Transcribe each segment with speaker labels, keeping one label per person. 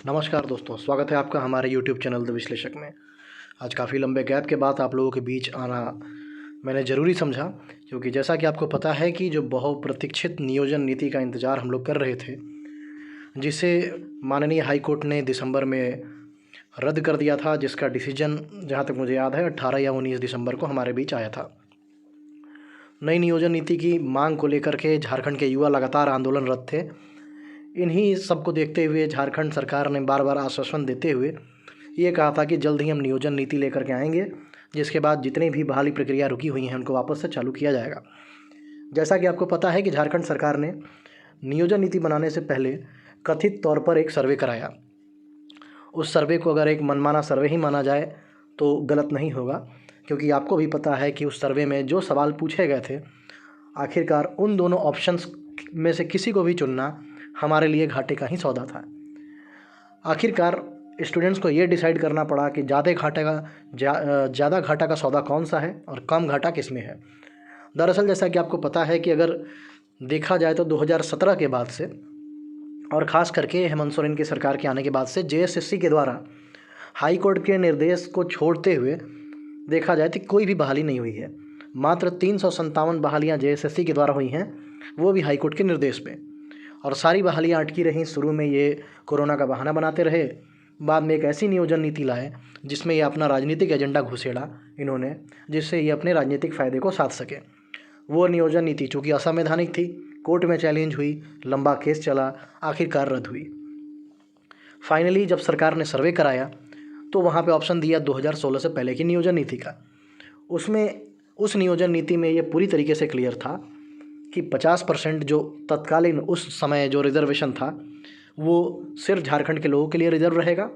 Speaker 1: नमस्कार दोस्तों, स्वागत है आपका हमारे YouTube चैनल द विश्लेषक में। आज काफ़ी लंबे गैप के बाद आप लोगों के बीच आना मैंने ज़रूरी समझा, क्योंकि जैसा कि आपको पता है कि जो बहुप्रतीक्षित नियोजन नीति का इंतज़ार हम लोग कर रहे थे, जिसे माननीय हाई कोर्ट ने दिसंबर में रद्द कर दिया था, जिसका डिसीजन जहाँ तक मुझे याद है 18 या 19 दिसंबर को हमारे बीच आया था। नई नियोजन नीति की मांग को लेकर के झारखंड के युवा लगातार आंदोलनरत थे। इन्हीं सबको देखते हुए झारखंड सरकार ने बार बार आश्वासन देते हुए ये कहा था कि जल्द ही हम नियोजन नीति लेकर के आएंगे, जिसके बाद जितनी भी बहाली प्रक्रिया रुकी हुई हैं उनको वापस से चालू किया जाएगा। जैसा कि आपको पता है कि झारखंड सरकार ने नियोजन नीति बनाने से पहले कथित तौर पर एक सर्वे कराया। उस सर्वे को अगर एक मनमाना सर्वे ही माना जाए तो गलत नहीं होगा, क्योंकि आपको भी पता है कि उस सर्वे में जो सवाल पूछे गए थे, आखिरकार उन दोनों ऑप्शंस में से किसी को भी चुनना हमारे लिए घाटे का ही सौदा था। आखिरकार स्टूडेंट्स को ये डिसाइड करना पड़ा कि ज़्यादा घाटा का सौदा कौन सा है और कम घाटा किस में है। दरअसल जैसा कि आपको पता है कि अगर देखा जाए तो 2017 के बाद से, और ख़ास करके हेमंत सोरेन की सरकार के आने के बाद से, जेएसएससी के द्वारा हाई कोर्ट के निर्देश को छोड़ते हुए देखा जाए तो कोई भी बहाली नहीं हुई है। मात्र 357 बहालियाँ जेएसएससी के द्वारा हुई हैं, वो भी हाई कोर्ट के निर्देश पे, और सारी बहालियाँ अटकी रहीं। शुरू में ये कोरोना का बहाना बनाते रहे, बाद में एक ऐसी नियोजन नीति लाए जिसमें ये अपना राजनीतिक एजेंडा घुसेड़ा इन्होंने, जिससे ये अपने राजनीतिक फ़ायदे को साध सके। वो नियोजन नीति चूँकि असंवैधानिक थी, कोर्ट में चैलेंज हुई, लंबा केस चला, आखिरकार रद्द हुई। फाइनली जब सरकार ने सर्वे कराया तो वहाँ पे ऑप्शन दिया 2016 से पहले की नियोजन नीति का। उसमें उस नियोजन नीति में ये पूरी तरीके से क्लियर था कि 50% जो तत्कालीन उस समय जो रिज़र्वेशन था वो सिर्फ झारखंड के लोगों के लिए रिज़र्व रहेगा,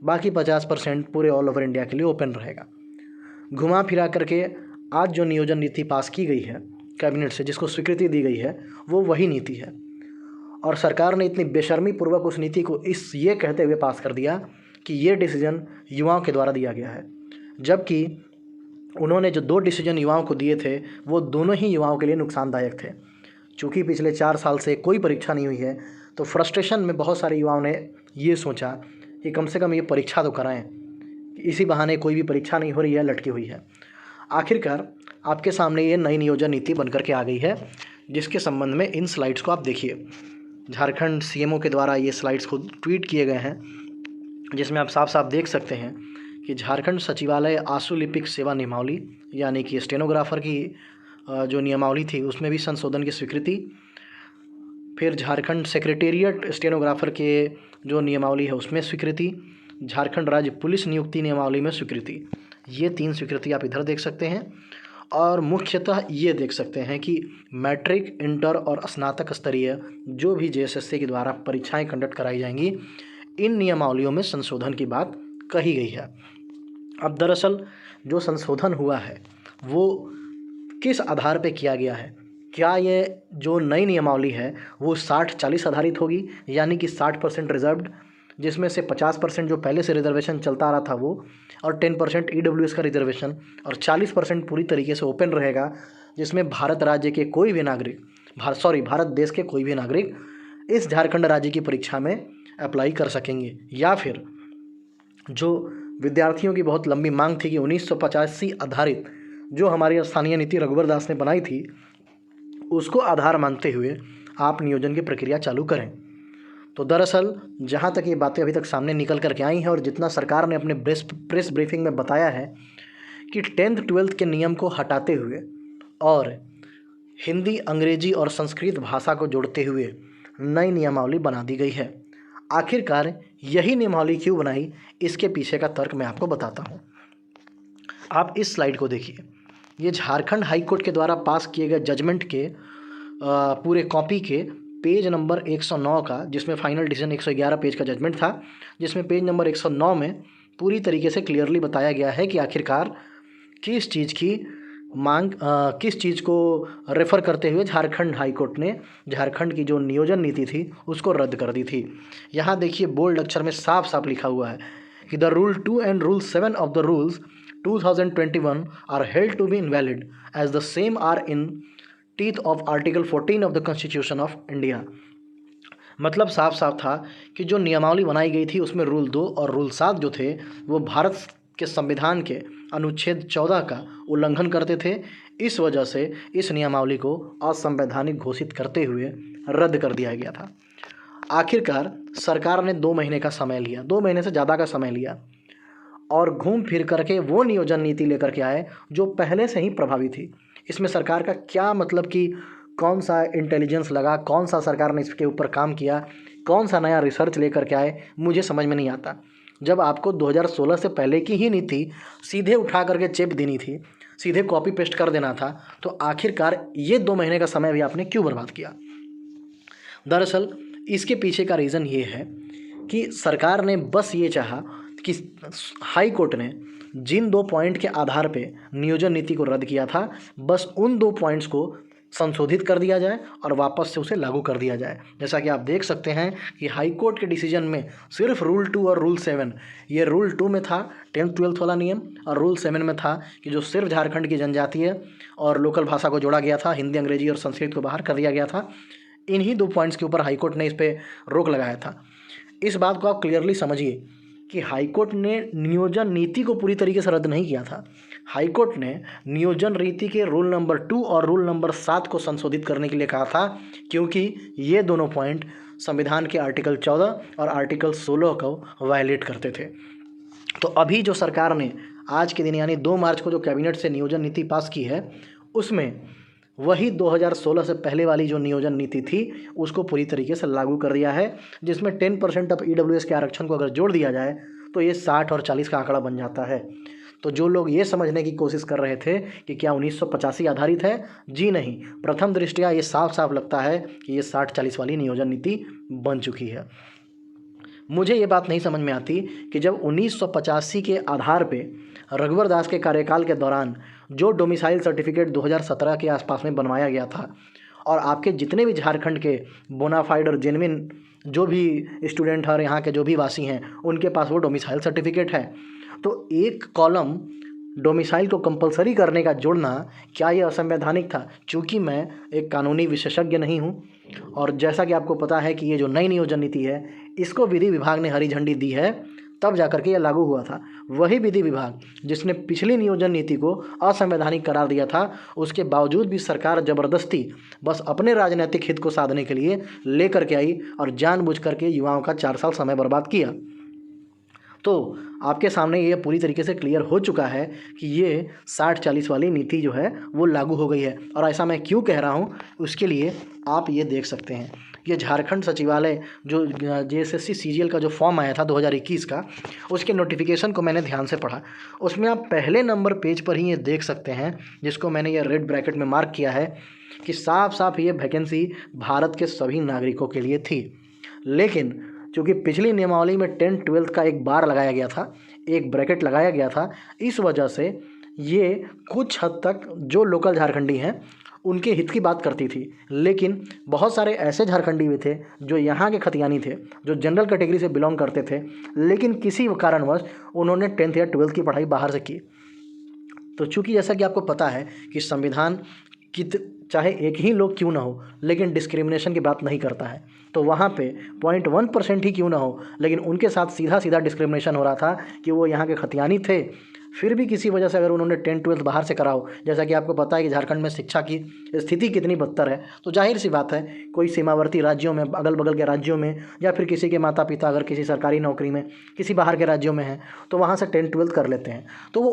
Speaker 1: बाकी 50% पूरे ऑल ओवर इंडिया के लिए ओपन रहेगा। घुमा फिरा करके आज जो नियोजन नीति पास की गई है कैबिनेट से, जिसको स्वीकृति दी गई है, वो वही नीति है। और सरकार ने इतनी बेशर्मी पूर्वक उस नीति को ये कहते हुए पास कर दिया कि ये डिसीजन युवाओं के द्वारा दिया गया है, जबकि उन्होंने जो 2 डिसीजन युवाओं को दिए थे वो दोनों ही युवाओं के लिए नुकसानदायक थे। चूँकि पिछले 4 साल से कोई परीक्षा नहीं हुई है, तो फ्रस्ट्रेशन में बहुत सारे युवाओं ने ये सोचा कि कम से कम ये परीक्षा तो कराएं, इसी बहाने कोई भी परीक्षा नहीं हो रही है, लटकी हुई है। आखिरकार आपके सामने ये नई नियोजन नीति बनकर के आ गई है, जिसके संबंध में इन स्लाइड्स को आप देखिए। झारखंड सीएमओ के द्वारा ये स्लाइड्स खुद ट्वीट किए गए हैं, जिसमें आप साफ साफ देख सकते हैं कि झारखंड सचिवालय आशुलिपिक सेवा नियमावली, यानी कि स्टेनोग्राफर की जो नियमावली थी उसमें भी संशोधन की स्वीकृति। फिर झारखंड सेक्रेटेरिएट स्टेनोग्राफर के जो नियमावली है उसमें स्वीकृति। झारखंड राज्य पुलिस नियुक्ति नियमावली में स्वीकृति। ये 3 स्वीकृति आप इधर देख सकते हैं। और मुख्यतः ये देख सकते हैं कि मैट्रिक, इंटर और स्नातक स्तरीय जो भी जेएसएससी के द्वारा परीक्षाएं कंडक्ट कराई जाएंगी, इन नियमावलियों में संशोधन की बात कही गई है। अब दरअसल जो संशोधन हुआ है वो किस आधार पे किया गया है? क्या ये जो नई नियमावली है वो 60-40 आधारित होगी, यानी कि 60% रिजर्व्ड, जिसमें से 50% जो पहले से रिजर्वेशन चलता आ रहा था वो, और 10% ईडब्ल्यूएस का रिजर्वेशन, और 40% पूरी तरीके से ओपन रहेगा, जिसमें भारत राज्य के कोई भी नागरिक, भारत देश के कोई भी नागरिक इस झारखंड राज्य की परीक्षा में अप्लाई कर सकेंगे। या फिर जो विद्यार्थियों की बहुत लंबी मांग थी कि 1985 आधारित जो हमारी स्थानीय नीति रघुवर दास ने बनाई थी, उसको आधार मानते हुए आप नियोजन की प्रक्रिया चालू करें। तो दरअसल जहाँ तक ये बातें अभी तक सामने निकल करके आई हैं, और जितना सरकार ने अपने प्रेस ब्रीफिंग में बताया है कि 10th 12th के नियम को हटाते हुए और हिंदी, अंग्रेजी और संस्कृत भाषा को जोड़ते हुए नई नियमावली बना दी गई है। आखिरकार यही नियमावली क्यों बनाई, इसके पीछे का तर्क मैं आपको बताता हूँ। आप इस स्लाइड को देखिए। ये झारखंड हाई कोर्ट के द्वारा पास किए गए जजमेंट के पूरे कॉपी के पेज नंबर 109 का, जिसमें फाइनल डिसीजन 111 पेज का जजमेंट था, जिसमें पेज नंबर 109 में पूरी तरीके से क्लियरली बताया गया है कि आखिरकार किस चीज़ की मांग, किस चीज़ को रेफ़र करते हुए झारखंड हाई कोर्ट ने झारखंड की जो नियोजन नीति थी उसको रद्द कर दी थी। यहाँ देखिए बोल्ड अक्षर में साफ साफ लिखा हुआ है कि the rule 2 and rule 7 of the rules 2021 are held to be invalid as the same are in teeth of Article 14 of the Constitution of India. मतलब साफ साफ था कि जो नियमावली बनाई गई थी उसमें रूल 2 और रूल 7 जो थे वो भारत के संविधान के अनुच्छेद 14 का उल्लंघन करते थे। इस वजह से इस नियमावली को असंवैधानिक घोषित करते हुए रद्द कर दिया गया था। आखिरकार सरकार ने 2 महीने का समय लिया, 2 महीने से ज़्यादा का समय लिया और घूम फिर करके वो नियोजन नीति लेकर के आए जो पहले से ही प्रभावी थी। इसमें सरकार का क्या मतलब कि कौन सा इंटेलिजेंस लगा, कौन सा सरकार ने इसके ऊपर काम किया, कौन सा नया रिसर्च लेकर के आए, मुझे समझ में नहीं आता। जब आपको 2016 से पहले की ही नीति सीधे उठा करके चेप देनी थी, सीधे कॉपी पेस्ट कर देना था, तो आखिरकार ये 2 महीने का समय भी आपने क्यों बर्बाद किया? दरअसल इसके पीछे का रीज़न ये है कि सरकार ने बस ये चाहा कि हाई कोर्ट ने जिन 2 पॉइंट के आधार पे नियोजन नीति को रद्द किया था, बस उन 2 पॉइंट्स को संशोधित कर दिया जाए और वापस से उसे लागू कर दिया जाए। जैसा कि आप देख सकते हैं कि हाई कोर्ट के डिसीजन में सिर्फ रूल 2 और रूल 7, ये रूल 2 में था 10th-12th वाला नियम और रूल 7 में था कि जो सिर्फ झारखंड की जनजातीय और लोकल भाषा को जोड़ा गया था, हिंदी, अंग्रेजी और संस्कृत को बाहर कर दिया गया था। इन्हीं 2 पॉइंट्स के ऊपर हाई कोर्ट ने इस पर रोक लगाया था। इस बात को आप क्लियरली समझिए कि हाई कोर्ट ने नियोजन नीति को पूरी तरीके से रद्द नहीं किया था। हाई कोर्ट ने नियोजन नीति के रूल नंबर 2 और रूल नंबर 7 को संशोधित करने के लिए कहा था, क्योंकि ये दोनों पॉइंट संविधान के आर्टिकल 14 और आर्टिकल 16 को वायलेट करते थे। तो अभी जो सरकार ने आज के दिन यानी 2 मार्च को जो कैबिनेट से नियोजन नीति पास की है, उसमें वही 2016 से पहले वाली जो नियोजन नीति थी उसको पूरी तरीके से लागू कर दिया है, जिसमें 10% ऑफ EWS के आरक्षण को अगर जोड़ दिया जाए तो ये 60 और 40 का आंकड़ा बन जाता है। तो जो लोग ये समझने की कोशिश कर रहे थे कि क्या 1985 आधारित है, जी नहीं, प्रथम दृष्टया ये साफ साफ लगता है कि ये 60-40 वाली नियोजन नीति बन चुकी है। मुझे ये बात नहीं समझ में आती कि जब 1985 के आधार पे रघुवर दास के कार्यकाल के दौरान जो डोमिसाइल सर्टिफिकेट 2017 के आसपास में बनवाया गया था और आपके जितने भी झारखंड के बोनाफाइड और जेन्युइन जो भी स्टूडेंट और यहाँ के जो भी वासी हैं उनके पास वो डोमिसाइल सर्टिफिकेट है, तो एक कॉलम डोमिसाइल को कंपलसरी करने का जोड़ना क्या ये असंवैधानिक था? चूँकि मैं एक कानूनी विशेषज्ञ नहीं हूँ और जैसा कि आपको पता है कि ये जो नई नियोजन नीति है इसको विधि विभाग ने हरी झंडी दी है, तब जाकर के यह लागू हुआ था। वही विधि विभाग जिसने पिछली नियोजन नीति को असंवैधानिक करार दिया था, उसके बावजूद भी सरकार ज़बरदस्ती बस अपने राजनीतिक हित को साधने के लिए लेकर के आई और जानबूझ करके युवाओं का 4 साल समय बर्बाद किया। तो आपके सामने ये पूरी तरीके से क्लियर हो चुका है कि ये 60-40 वाली नीति जो है वो लागू हो गई है। और ऐसा मैं क्यों कह रहा हूँ उसके लिए आप ये देख सकते हैं, ये झारखंड सचिवालय जो JSSC CGL का जो फॉर्म आया था 2021 का, उसके नोटिफिकेशन को मैंने ध्यान से पढ़ा। उसमें आप पहले नंबर पेज पर ही ये देख सकते हैं, जिसको मैंने ये रेड ब्रैकेट में मार्क किया है कि साफ साफ ये वैकेंसी भारत के सभी नागरिकों के लिए थी। लेकिन चूँकि पिछली नियमावली में 10th-12th का एक बार लगाया गया था, एक ब्रैकेट लगाया गया था, इस वजह से ये कुछ हद तक जो लोकल झारखंडी हैं उनके हित की बात करती थी। लेकिन बहुत सारे ऐसे झारखंडी भी थे जो यहाँ के खतियानी थे, जो जनरल कैटेगरी से बिलोंग करते थे, लेकिन किसी कारणवश उन्होंने 10th या 12th की पढ़ाई बाहर से की। तो चूँकि जैसा कि आपको पता है कि संविधान चाहे एक ही लोग क्यों ना हो लेकिन डिस्क्रिमिनेशन की बात नहीं करता है, तो वहाँ पे 0.1% ही क्यों ना हो लेकिन उनके साथ सीधा सीधा डिस्क्रिमिनेशन हो रहा था कि वो यहाँ के खतियानी थे, फिर भी किसी वजह से अगर उन्होंने 10th-12th बाहर से करा हो। जैसा कि आपको पता है कि झारखंड में शिक्षा की स्थिति कितनी बदतर है, तो जाहिर सी बात है कोई सीमावर्ती राज्यों में, अगल बगल के राज्यों में, या फिर किसी के माता पिता अगर किसी सरकारी नौकरी में किसी बाहर के राज्यों में हैं तो वहाँ से 10th-12th कर लेते हैं, तो वो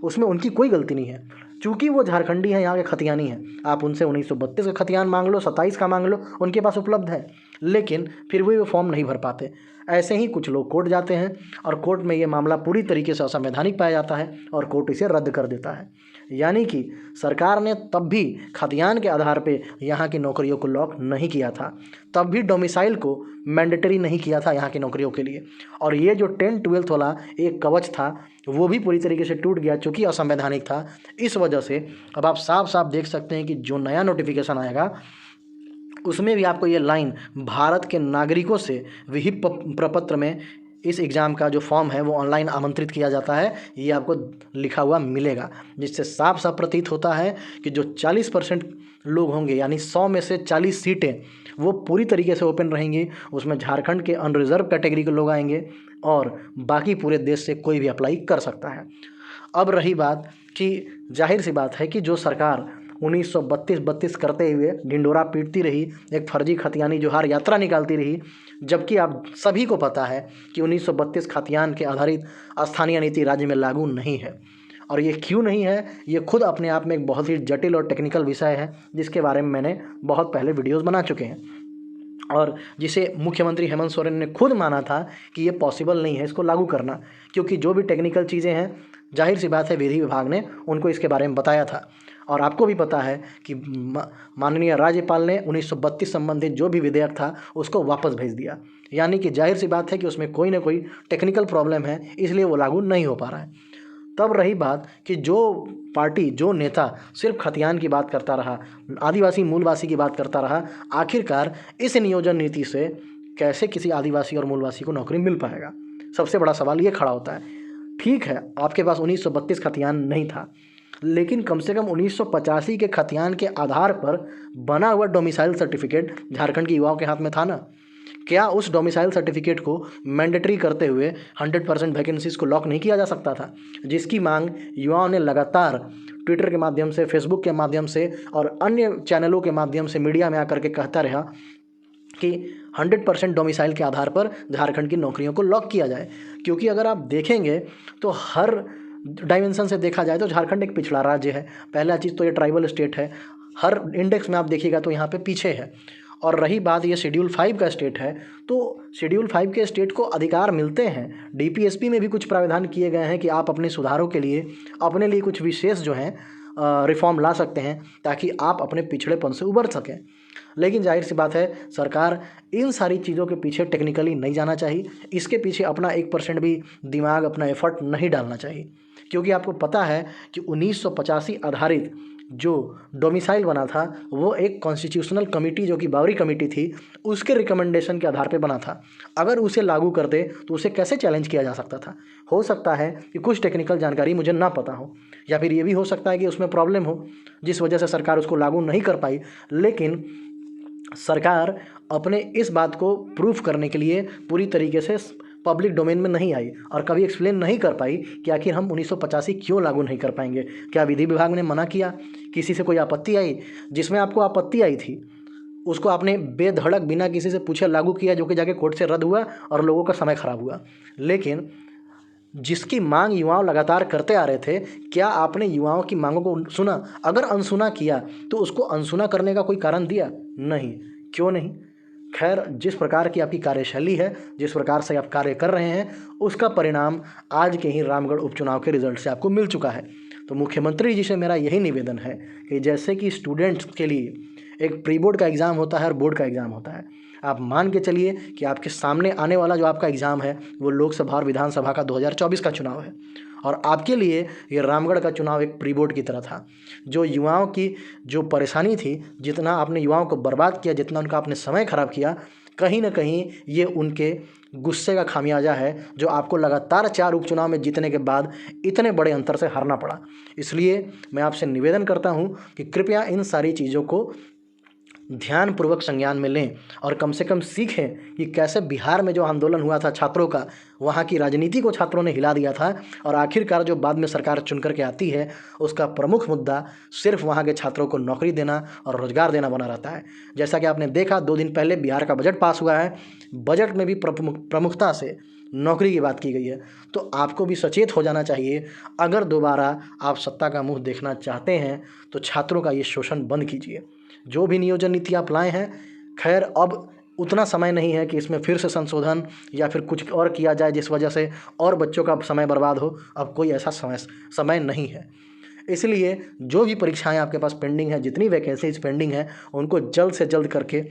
Speaker 1: उसमें उनकी कोई गलती नहीं है। चूँकि वो झारखंडी हैं, यहाँ के खतियानी हैं, आप उनसे 1932 का खतियान मांग लो, 27 का मांग लो, उनके पास उपलब्ध है, लेकिन फिर वो फॉर्म नहीं भर पाते। ऐसे ही कुछ लोग कोर्ट जाते हैं और कोर्ट में ये मामला पूरी तरीके से असंवैधानिक पाया जाता है और कोर्ट इसे रद्द कर देता है। यानी कि सरकार ने तब भी खतियान के आधार पे यहाँ की नौकरियों को लॉक नहीं किया था, तब भी डोमिसाइल को मैंडेटरी नहीं किया था यहाँ की नौकरियों के लिए। और ये जो 10th-12th वाला एक कवच था वो भी पूरी तरीके से टूट गया, चूँकि असंवैधानिक था। इस वजह से अब आप साफ साफ देख सकते हैं कि जो नया नोटिफिकेशन आएगा उसमें भी आपको ये लाइन भारत के नागरिकों से विहित प्रपत्र में इस एग्ज़ाम का जो फॉर्म है वो ऑनलाइन आमंत्रित किया जाता है, ये आपको लिखा हुआ मिलेगा, जिससे साफ साफ प्रतीत होता है कि जो 40% लोग होंगे यानी 100 में से 40 सीटें वो पूरी तरीके से ओपन रहेंगी। उसमें झारखंड के अनरिजर्व कैटेगरी के लोग आएंगे और बाकी पूरे देश से कोई भी अप्लाई कर सकता है। अब रही बात कि जाहिर सी बात है कि जो सरकार 1932 करते हुए ढिंडोरा पीटती रही, एक फर्जी खतियानी जोहार यात्रा निकालती रही, जबकि आप सभी को पता है कि 1932 खतियान के आधारित स्थानीय नीति राज्य में लागू नहीं है। और ये क्यों नहीं है, ये खुद अपने आप में एक बहुत ही जटिल और टेक्निकल विषय है, जिसके बारे में मैंने बहुत पहले वीडियोज़ बना चुके हैं और जिसे मुख्यमंत्री हेमंत सोरेन ने खुद माना था कि ये पॉसिबल नहीं है इसको लागू करना, क्योंकि जो भी टेक्निकल चीज़ें हैं जाहिर सी बात है विधि विभाग ने उनको इसके बारे में बताया था। और आपको भी पता है कि माननीय राज्यपाल ने 1932 संबंधित जो भी विधेयक था उसको वापस भेज दिया, यानी कि जाहिर सी बात है कि उसमें कोई ना कोई टेक्निकल प्रॉब्लम है, इसलिए वो लागू नहीं हो पा रहा है। तब रही बात कि जो पार्टी, जो नेता सिर्फ खतियान की बात करता रहा, आदिवासी मूलवासी की बात करता रहा, आखिरकार इस नियोजन नीति से कैसे किसी आदिवासी और मूलवासी को नौकरी मिल पाएगा? सबसे बड़ा सवाल ये खड़ा होता है। ठीक है, आपके पास 1932 खतियान नहीं था, लेकिन कम से कम 1985 के खतियान के आधार पर बना हुआ डोमिसाइल सर्टिफिकेट झारखंड के युवाओं के हाथ में था ना। क्या उस डोमिसाइल सर्टिफिकेट को मैंडेटरी करते हुए 100% वैकेंसीज़ को लॉक नहीं किया जा सकता था, जिसकी मांग युवाओं ने लगातार ट्विटर के माध्यम से, फेसबुक के माध्यम से और अन्य चैनलों के माध्यम से मीडिया में आकर के कहता रहा कि 100% डोमिसाइल के आधार पर झारखंड की नौकरियों को लॉक किया जाए। क्योंकि अगर आप देखेंगे तो हर डायमेंशन से देखा जाए तो झारखंड एक पिछड़ा राज्य है। पहला चीज़ तो ये ट्राइबल स्टेट है, हर इंडेक्स में आप देखिएगा तो यहाँ पे पीछे है। और रही बात ये शेड्यूल 5 का स्टेट है, तो शेड्यूल 5 के स्टेट को अधिकार मिलते हैं। डीपीएसपी में भी कुछ प्रावधान किए गए हैं कि आप अपने सुधारों के लिए अपने लिए कुछ विशेष जो हैं रिफॉर्म ला सकते हैं ताकि आप अपने पिछड़ेपन से उबर सकें। लेकिन जाहिर सी बात है सरकार इन सारी चीज़ों के पीछे टेक्निकली नहीं जाना चाहिए, इसके पीछे अपना 1% भी दिमाग, अपना एफर्ट नहीं डालना चाहिए। क्योंकि आपको पता है कि 1985 आधारित जो डोमिसाइल बना था वो एक कॉन्स्टिट्यूशनल कमेटी, जो कि बावरी कमेटी थी, उसके रिकमेंडेशन के आधार पे बना था। अगर उसे लागू कर दे तो उसे कैसे चैलेंज किया जा सकता था? हो सकता है कि कुछ टेक्निकल जानकारी मुझे ना पता हो, या फिर ये भी हो सकता है कि उसमें प्रॉब्लम हो जिस वजह से सरकार उसको लागू नहीं कर पाई। लेकिन सरकार अपने इस बात को प्रूफ करने के लिए पूरी तरीके से पब्लिक डोमेन में नहीं आई और कभी एक्सप्लेन नहीं कर पाई कि आखिर हम 1985 क्यों लागू नहीं कर पाएंगे। क्या विधि विभाग ने मना किया? किसी से कोई आपत्ति आई? जिसमें आपको आपत्ति आई थी उसको आपने बेधड़क बिना किसी से पूछे लागू किया, जो कि जाके कोर्ट से रद्द हुआ और लोगों का समय खराब हुआ। लेकिन जिसकी मांग युवाओं लगातार करते आ रहे थे, क्या आपने युवाओं की मांगों को सुना? अगर अनसुना किया तो उसको अनसुना करने का कोई कारण दिया? नहीं। क्यों नहीं? खैर, जिस प्रकार की आपकी कार्यशैली है, जिस प्रकार से आप कार्य कर रहे हैं, उसका परिणाम आज के ही रामगढ़ उपचुनाव के रिजल्ट से आपको मिल चुका है। तो मुख्यमंत्री जी से मेरा यही निवेदन है कि जैसे कि स्टूडेंट्स के लिए एक प्री बोर्ड का एग्ज़ाम होता है और बोर्ड का एग्ज़ाम होता है, आप मान के चलिए कि आपके सामने आने वाला जो आपका एग्ज़ाम है वो लोकसभा और विधानसभा का 2024 का चुनाव है, और आपके लिए ये रामगढ़ का चुनाव एक प्री बोर्ड की तरह था। जो युवाओं की जो परेशानी थी, जितना आपने युवाओं को बर्बाद किया, जितना उनका आपने समय खराब किया, कहीं ना कहीं ये उनके गुस्से का खामियाजा है, जो आपको लगातार 4 उपचुनाव में जीतने के बाद इतने बड़े अंतर से हारना पड़ा। इसलिए मैं आपसे निवेदन करता हूँ कि कृपया इन सारी चीज़ों को ध्यानपूर्वक संज्ञान में लें और कम से कम सीखें कि कैसे बिहार में जो आंदोलन हुआ था छात्रों का, वहाँ की राजनीति को छात्रों ने हिला दिया था, और आखिरकार जो बाद में सरकार चुन करके आती है उसका प्रमुख मुद्दा सिर्फ वहाँ के छात्रों को नौकरी देना और रोजगार देना बना रहता है। जैसा कि आपने देखा 2 दिन पहले बिहार का बजट पास हुआ है, बजट में भी प्रमुखता से नौकरी की बात की गई है। तो आपको भी सचेत हो जाना चाहिए। अगर दोबारा आप सत्ता का मुँह देखना चाहते हैं तो छात्रों का ये शोषण बंद कीजिए। जो भी नियोजन नीति आप लाए हैं, खैर अब उतना समय नहीं है कि इसमें फिर से संशोधन या फिर कुछ और किया जाए जिस वजह से और बच्चों का समय बर्बाद हो। अब कोई ऐसा समय नहीं है। इसलिए जो भी परीक्षाएं आपके पास पेंडिंग है, जितनी वैकेंसीज पेंडिंग है, उनको जल्द से जल्द करके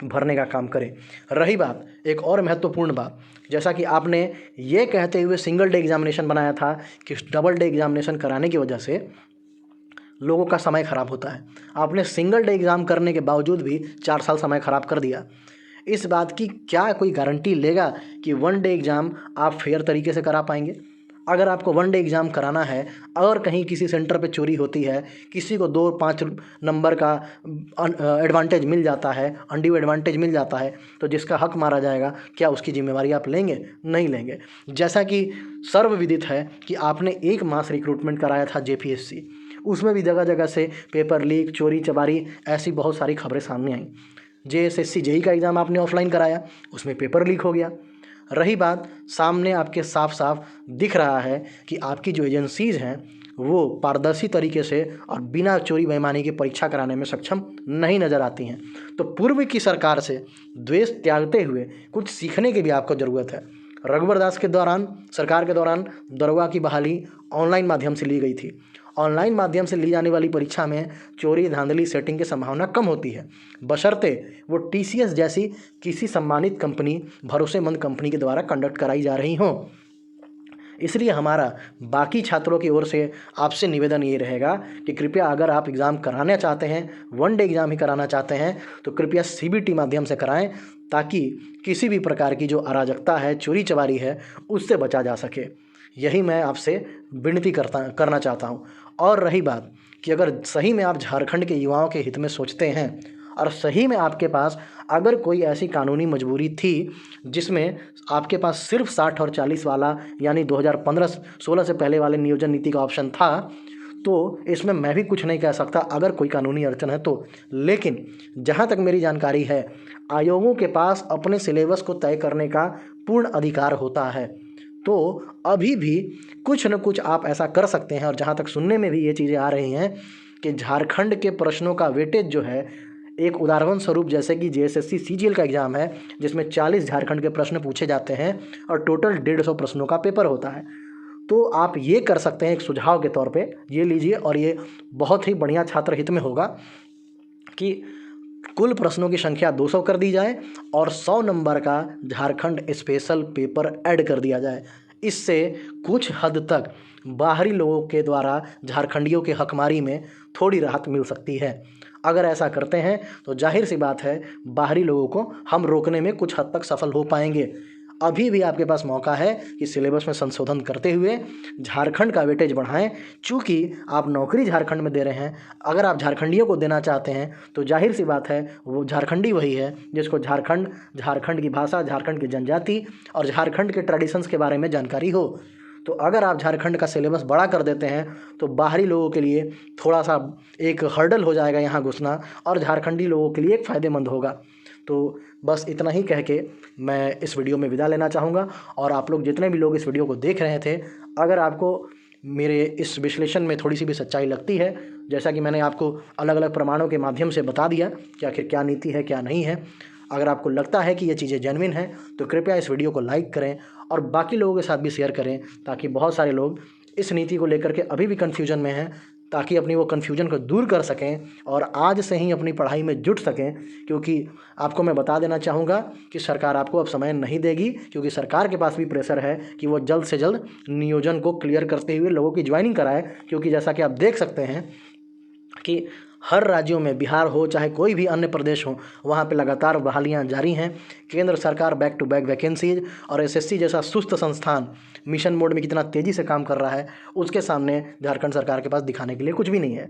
Speaker 1: भरने का काम करें। रही बात एक और महत्वपूर्ण बात, जैसा कि आपने ये कहते हुए सिंगल डे एग्जामिनेशन बनाया था कि डबल डे एग्जामिनेशन कराने की वजह से लोगों का समय ख़राब होता है, आपने सिंगल डे एग्ज़ाम करने के बावजूद भी 4 साल समय ख़राब कर दिया। इस बात की क्या कोई गारंटी लेगा कि 1 डे एग्ज़ाम आप फेयर तरीके से करा पाएंगे? अगर आपको वन डे एग्ज़ाम कराना है, अगर कहीं किसी सेंटर पे चोरी होती है, किसी को 2-5 नंबर का एडवांटेज मिल जाता है, अनड्यू एडवांटेज मिल जाता है, तो जिसका हक मारा जाएगा, क्या उसकी जिम्मेवारी आप लेंगे? नहीं लेंगे। जैसा कि सर्वविदित है कि आपने एक मास रिक्रूटमेंट कराया था जेपीएससी, उसमें भी जगह जगह से पेपर लीक, चोरी चबारी, ऐसी बहुत सारी खबरें सामने आईं। जेएसएससी जेईई का एग्ज़ाम आपने ऑफलाइन कराया, उसमें पेपर लीक हो गया। रही बात, सामने आपके साफ साफ दिख रहा है कि आपकी जो एजेंसीज़ हैं वो पारदर्शी तरीके से और बिना चोरी बेईमानी की परीक्षा कराने में सक्षम नहीं नज़र आती हैं। तो पूर्व की सरकार से द्वेष त्यागते हुए कुछ सीखने की भी आपको ज़रूरत है। रघुवर दास के सरकार के दौरान दरोगा की बहाली ऑनलाइन माध्यम से ली गई थी। ऑनलाइन माध्यम से ली जाने वाली परीक्षा में चोरी, धांधली, सेटिंग की संभावना कम होती है, बशर्ते वो टीसीएस जैसी किसी सम्मानित कंपनी, भरोसेमंद कंपनी के द्वारा कंडक्ट कराई जा रही हो। इसलिए हमारा बाकी छात्रों की ओर से आपसे निवेदन ये रहेगा कि कृपया अगर आप एग्ज़ाम कराना चाहते हैं, वन डे एग्ज़ाम ही कराना चाहते हैं, तो कृपया सीबीटी माध्यम से कराएं, ताकि किसी भी प्रकार की जो अराजकता है, चोरी चबारी है, उससे बचा जा सके। यही मैं आपसे विनती करना चाहता हूँ। और रही बात कि अगर सही में आप झारखंड के युवाओं के हित में सोचते हैं और सही में आपके पास अगर कोई ऐसी कानूनी मजबूरी थी जिसमें आपके पास सिर्फ 60 और 40 वाला यानी 2015-16 से पहले वाले नियोजन नीति का ऑप्शन था, तो इसमें मैं भी कुछ नहीं कह सकता अगर कोई कानूनी अड़चन है तो। लेकिन जहाँ तक मेरी जानकारी है, आयोगों के पास अपने सिलेबस को तय करने का पूर्ण अधिकार होता है। तो अभी भी कुछ न कुछ आप ऐसा कर सकते हैं। और जहाँ तक सुनने में भी ये चीज़ें आ रही हैं कि झारखंड के प्रश्नों का वेटेज जो है, एक उदाहरण स्वरूप जैसे कि जेएसएससी सीजीएल का एग्ज़ाम है जिसमें 40 झारखंड के प्रश्न पूछे जाते हैं और टोटल 150 प्रश्नों का पेपर होता है। तो आप ये कर सकते हैं, एक सुझाव के तौर पे ये लीजिए, और ये बहुत ही बढ़िया छात्र हित में होगा कि कुल प्रश्नों की संख्या 200 कर दी जाए और 100 नंबर का झारखंड स्पेशल पेपर ऐड कर दिया जाए। इससे कुछ हद तक बाहरी लोगों के द्वारा झारखंडियों के हकमारी में थोड़ी राहत मिल सकती है। अगर ऐसा करते हैं तो जाहिर सी बात है बाहरी लोगों को हम रोकने में कुछ हद तक सफल हो पाएंगे। अभी भी आपके पास मौका है कि सिलेबस में संशोधन करते हुए झारखंड का वेटेज बढ़ाएं। चूँकि आप नौकरी झारखंड में दे रहे हैं, अगर आप झारखंडियों को देना चाहते हैं तो जाहिर सी बात है वो झारखंडी वही है जिसको झारखंड की भाषा, झारखंड की जनजाति और झारखंड के ट्रेडिशंस के बारे में जानकारी हो। तो अगर आप झारखंड का सिलेबस बड़ा कर देते हैं तो बाहरी लोगों के लिए थोड़ा सा एक हर्डल हो जाएगा यहाँ घुसना, और झारखंडी लोगों के लिए एक फ़ायदेमंद होगा। तो बस इतना ही कह के मैं इस वीडियो में विदा लेना चाहूँगा। और आप लोग जितने भी लोग इस वीडियो को देख रहे थे, अगर आपको मेरे इस विश्लेषण में थोड़ी सी भी सच्चाई लगती है, जैसा कि मैंने आपको अलग अलग प्रमाणों के माध्यम से बता दिया कि आखिर क्या नीति है क्या नहीं है, अगर आपको लगता है कि ये चीज़ें जेन्युइन हैं तो कृपया इस वीडियो को लाइक करें और बाकी लोगों के साथ भी शेयर करें, ताकि बहुत सारे लोग इस नीति को लेकर के अभी भी कन्फ्यूजन में हैं, ताकि अपनी वो कन्फ्यूजन को दूर कर सकें और आज से ही अपनी पढ़ाई में जुट सकें। क्योंकि आपको मैं बता देना चाहूँगा कि सरकार आपको अब समय नहीं देगी, क्योंकि सरकार के पास भी प्रेशर है कि वो जल्द से जल्द नियोजन को क्लियर करते हुए लोगों की ज्वाइनिंग कराए। क्योंकि जैसा कि आप देख सकते हैं कि हर राज्यों में, बिहार हो चाहे कोई भी अन्य प्रदेश हो, वहाँ पे लगातार बहालियाँ जारी हैं। केंद्र सरकार बैक टू बैक वैकेंसीज और एसएससी जैसा सुस्त संस्थान मिशन मोड में कितना तेज़ी से काम कर रहा है, उसके सामने झारखंड सरकार के पास दिखाने के लिए कुछ भी नहीं है।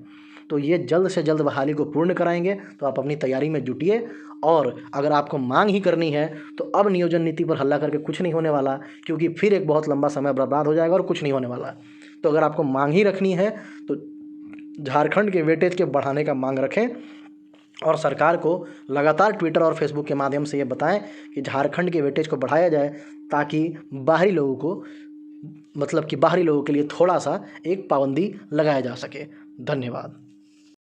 Speaker 1: तो ये जल्द से जल्द बहाली को पूर्ण कराएंगे। तो आप अपनी तैयारी में जुटिए। और अगर आपको मांग ही करनी है तो अब नियोजन नीति पर हल्ला करके कुछ नहीं होने वाला, क्योंकि फिर एक बहुत लंबा समय बर्बाद हो जाएगा और कुछ नहीं होने वाला। तो अगर आपको मांग ही रखनी है तो झारखंड के वेटेज के बढ़ाने का मांग रखें और सरकार को लगातार ट्विटर और फेसबुक के माध्यम से ये बताएं कि झारखंड के वेटेज को बढ़ाया जाए, ताकि बाहरी लोगों को, मतलब कि बाहरी लोगों के लिए थोड़ा सा एक पाबंदी लगाया जा सके। धन्यवाद।